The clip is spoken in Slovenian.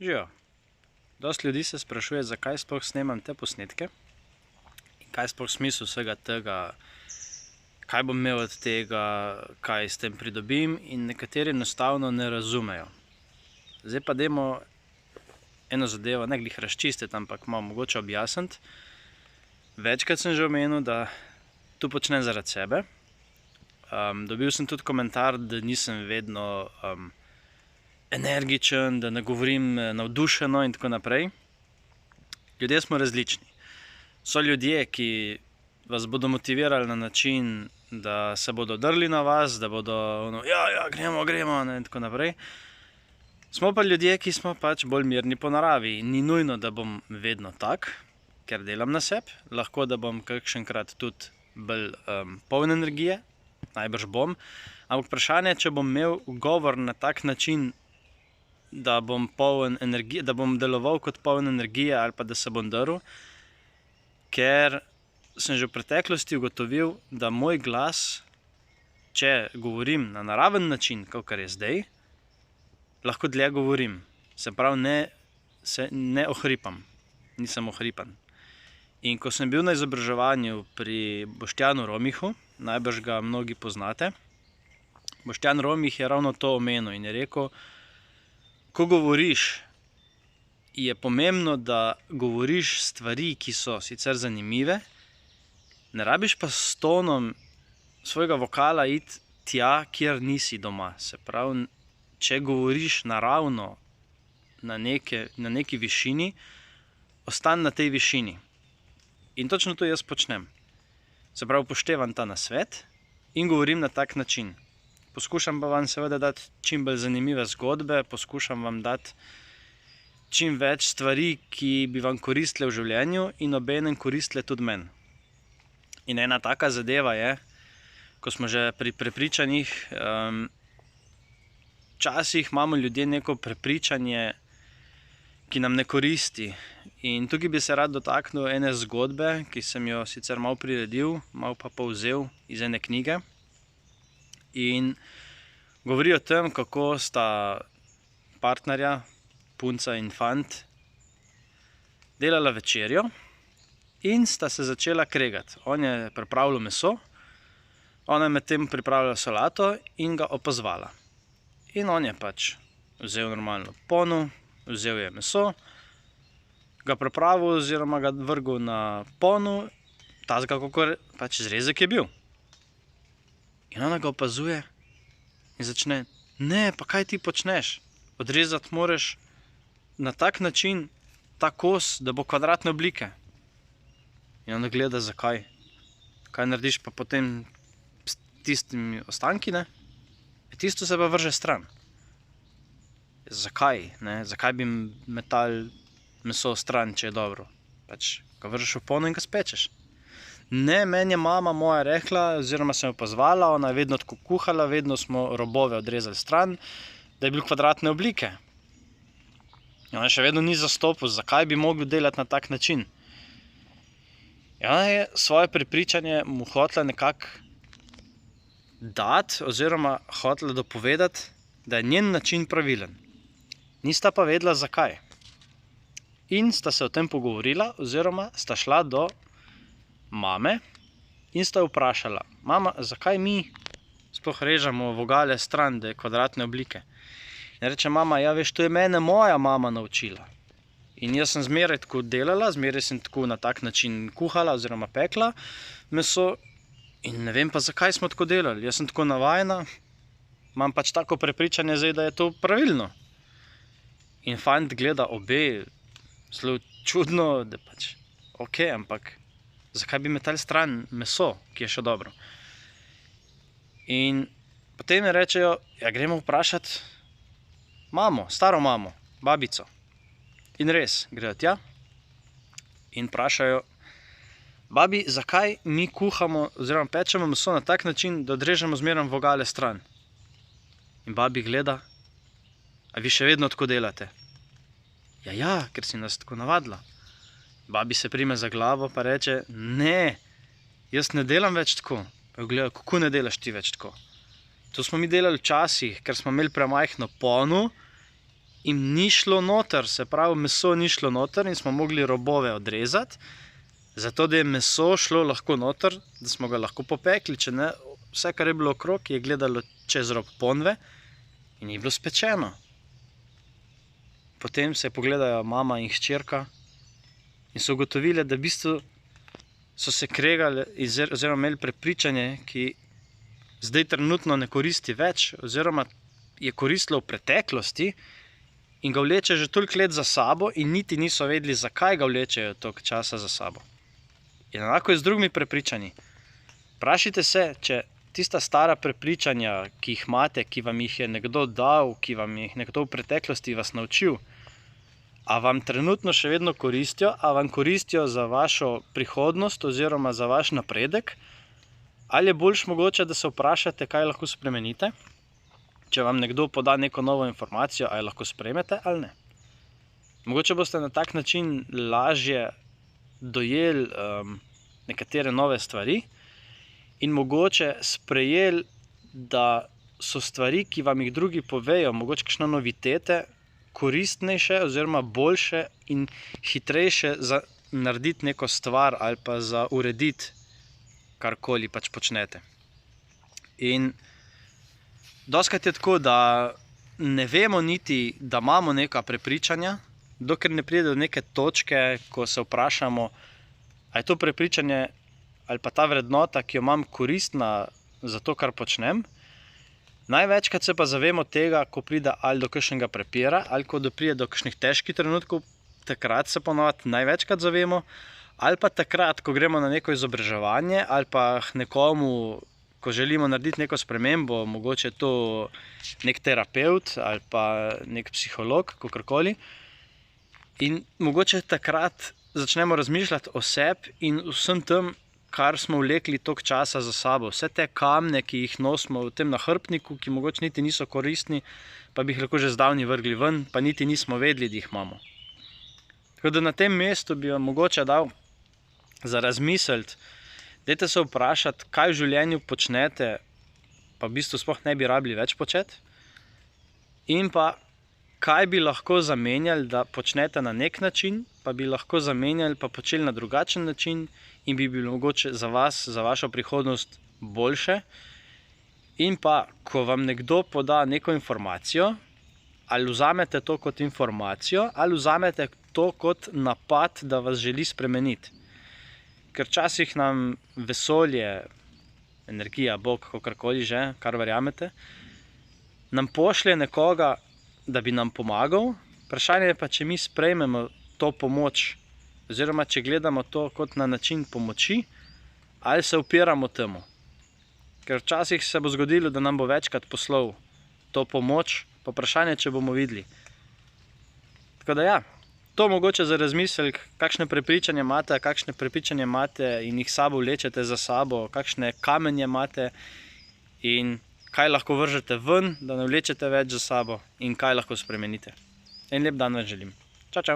Živijo. Dosti ljudi se sprašuje, zakaj sploh snemam te posnetke in kaj je sploh smisel vsega tega, kaj bom imel od tega, kaj s tem pridobim, in nekateri enostavno ne razumejo. Zdaj pa dajmo eno zadevo, ne glih razčistiti, ampak malo mogoče objasniti. Večkrat sem že omenil, da to počnem zaradi sebe. Dobil sem tudi komentar, da nisem vedno energičen, da ne govorim navdušeno in tako naprej. Ljudje smo različni. So ljudje, ki vas bodo motivirali na način, da se bodo drli na vas, da bodo ja, gremo, in tako naprej. Smo pa ljudje, ki smo pač bolj mirni po naravi. Ni nujno, da bom vedno tak, ker delam na sebi. Lahko, da bom kakšenkrat tudi bolj poln energije, najbrž bom. Ampak vprašanje, če bom imel govor na tak način, da bom poln energije, da bom deloval kot poln energije ali pa da se bom drl, ker sem že v preteklosti ugotovil, da moj glas, če govorim na naraven način, kakor je zdaj, lahko dlje govorim. Se pravi, ne ohripam, nisem ohripan. In ko sem bil na izobraževanju pri Boštjanu Romihu, najbrž ga mnogi poznate, Boštjan Romih je ravno to omenil in je rekel, ko govoriš, je pomembno, da govoriš stvari, ki so sicer zanimive, ne rabiš pa s tonom svojega vokala iti tja, kjer nisi doma. Se pravi, če govoriš naravno na neki višini, ostani na tej višini. In točno to jaz počnem. Se pravi, upoštevam ta nasvet in govorim na tak način. Poskušam pa vam seveda dati čim bolj zanimive zgodbe, poskušam vam dati čim več stvari, ki bi vam koristile v življenju in obenem koristile tudi meni. In ena taka zadeva je, ko smo že pri prepričanjih, včasih imamo ljudje neko prepričanje, ki nam ne koristi. In tukaj bi se rad dotaknil ene zgodbe, ki sem jo sicer malo priredil, malo pa povzel iz ene knjige. In govori o tem, kako sta partnerja, punca in fant, delala večerjo in sta se začela kregati. On je pripravljal meso, ona je medtem pripravljala solato in ga opazovala. In on je pač vzel normalno pono, vzel je meso, ga pripravil oziroma ga vrgel na pono, tazga, kakor pač zrezek je bil. In ona ga opazuje in začne, ne, pa kaj ti počneš? Odrezati moraš na tak način ta kos, da bo kvadratne oblike. In ona gleda, zakaj? Kaj narediš pa potem s tistimi ostanki, ne? Tisto se pa vrže stran. Zakaj? Zakaj bi metal meso stran, če je dobro? Pač ga vržeš v pono in ga spečeš. Ne, meni je mama moja rekla, oziroma sem jo pozvala, ona je vedno tako kuhala, vedno smo robove odrezali stran, da je bil kvadratne oblike. In ona še vedno ni zastopil, zakaj bi mogel delati na tak način. In ona je svoje prepričanje mu hotela nekako dati, oziroma hotela dopovedati, da je njen način pravilen. Nista pa vedela, zakaj. In sta se o tem pogovorila, oziroma sta šla do mame in sta vprašala, mama, zakaj mi sploh režemo vogale stran, da je kvadratne oblike? In reče mama, ja veš, to je mene moja mama naučila. In jaz sem zmeraj tako delala, zmeraj sem tako na tak način kuhala oziroma pekla meso in ne vem pa, zakaj smo tako delali. Jaz sem tako navajena, imam pač tako prepričanje zdaj, da je to pravilno. In fant gleda obe zelo čudno, da pač, ok, ampak zakaj bi metali stran meso, ki je še dobro? In potem mi rečejo, ja gremo vprašati mamo, staro mamo, babico. In res, grejo tja in vprašajo, babi, zakaj mi kuhamo oziroma pečemo meso na tak način, da odrežemo zmeraj vogale stran? In babi gleda, a vi še vedno tako delate? Ja, ker si nas tako navadila. Babi se prime za glavo pa reče, ne, jaz ne delam več tako. Pa jo gleda, kako ne delaš ti več tako? To smo mi delali včasih, ker smo imeli premajhno pono jim ni šlo noter, se pravi, meso ni šlo noter in smo mogli robove odrezati, zato da je meso šlo lahko noter, da smo ga lahko popekli, če ne, vse, kar je bilo okrog, je gledalo čez rob ponve in je bilo spečeno. Potem se pogledajo mama in hčerka in so ugotovili, da v bistvu so se kregali oziroma imeli prepričanje, ki zdaj trenutno ne koristi več, oziroma je koristilo v preteklosti in ga vleče že toliko let za sabo in niti niso vedeli, zakaj ga vlečejo toliko časa za sabo. In enako je z drugimi prepričanji. Vprašajte se, če tista stara prepričanja, ki jih imate, ki vam jih je nekdo dal, ki vam jih nekdo v preteklosti vas naučil, a vam trenutno še vedno koristijo, a vam koristijo za vašo prihodnost oziroma za vaš napredek, ali je boljš mogoče, da se vprašate, kaj lahko spremenite, če vam nekdo poda neko novo informacijo, ali lahko sprejmete ali ne. Mogoče boste na tak način lažje dojeli nekatere nove stvari in mogoče sprejeli, da so stvari, ki vam jih drugi povejo, mogoče kakšne novitete, koristnejše oziroma boljše in hitrejše za narediti neko stvar ali pa za urediti karkoli pač počnete. In dostikrat je tako, da ne vemo niti, da imamo neka prepričanja, dokler ne pride do neke točke, ko se vprašamo, a je to prepričanje ali pa ta vrednota, ki jo imam, koristna za to, kar počnem. Največkrat se pa zavemo tega, ko pride ali do kakšnega prepira, ali ko pride do kakšnih težkih trenutkov, takrat se ponovadi največkrat zavemo, ali pa takrat, ko gremo na neko izobraževanje, ali pa nekomu, ko želimo narediti neko spremembo, mogoče je to nek terapevt ali pa nek psiholog, kakorkoli. In mogoče takrat začnemo razmišljati o sebi in vsem tem, kar smo vlekli toliko časa za sabo. Vse te kamne, ki jih nosimo v tem nahrbtniku, ki mogoče niti niso koristni, pa bi jih lahko že zdavnaj vrgli ven, pa niti nismo vedeli, da jih imamo. Tako da na tem mestu bi vam mogoče dal za razmisliti, dajte se vprašati, kaj v življenju počnete, pa v bistvu sploh ne bi rabili več početi, in pa kaj bi lahko zamenjali, da počnete na nek način, pa bi lahko zamenjali, pa počeli na drugačen način in bi bilo mogoče za vas, za vašo prihodnost boljše. In pa, ko vam nekdo poda neko informacijo, ali vzamete to kot informacijo, ali vzamete to kot napad, da vas želi spremeniti. Ker včasih nam vesolje, energija, Bog, kakorkoli že, kar verjamete, nam pošlje nekoga, da bi nam pomagal. Vprašanje je pa, če mi sprejmemo to pomoč, oziroma če gledamo to kot na način pomoči, ali se upiramo temu. Ker včasih se bo zgodilo, da nam bo večkrat poslal to pomoč, pa vprašanje, če bomo videli. Tako da ja, to mogoče za razmislek, kakšne prepričanja imate in jih sabo vlečete za sabo, kakšne kamenje imate in kaj lahko vržete ven, da ne vlečete več za sabo in kaj lahko spremenite. En lep dan vam želim. Čau, čau!